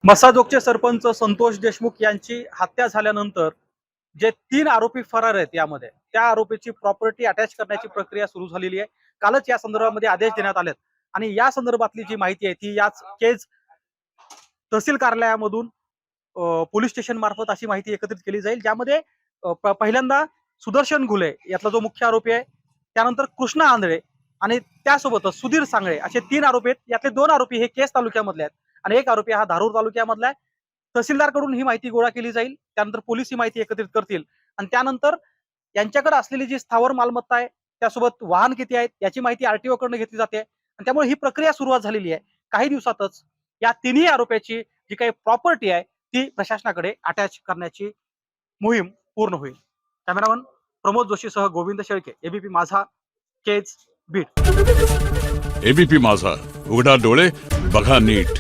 मसाजोगचे सरपंच संतोष देशमुख यांची हत्या झाल्यानंतर जे 3 आरोपी फरार आहेत यामध्ये त्या आरोपीची प्रॉपर्टी अटॅच करण्याची प्रक्रिया सुरू झालेली आहे। कालच या संदर्भामध्ये आदेश देण्यात आलेत आणि या संदर्भातली जी माहिती आहे ती याच केज तहसील कार्यालयामधून पोलीस स्टेशन मार्फत अशी माहिती एकत्रित केली जाईल, ज्यामध्ये पहिल्यांदा सुदर्शन घुले यातला जो मुख्य आरोपी आहे, त्यानंतर कृष्णा आंधळे आणि त्यासोबतच सुधीर सांगळे असे 3 आरोपी आहेत। यातले 2 आरोपी हे केस तालुक्यामधले आहेत आणि एक आरोपी हा धारूर तालुक्यामधला आहे। तहसीलदारकडून ही माहिती गोळा केली जाईल, त्यानंतर पोलीस ही माहिती एकत्रित करतील आणि त्यानंतर यांच्याकडे असलेली जी स्थावर मालमत्ता आहे, त्यासोबत वाहन किती आहेत याची माहिती आरटीओ कडून घेतली जाते आणि त्यामुळे ही प्रक्रिया सुरुवात झालेली आहे। काही दिवसातच या तिन्ही आरोपीची जी काही प्रॉपर्टी आहे ती प्रशासनाकडे अटॅच करण्याची मोहीम पूर्ण होईल। कॅमेरामन प्रमोद जोशीसह गोविंद शेळके, एबीपी माझा, केज बीट। एबीपी माझा, उघडा डोळे बघा नीट।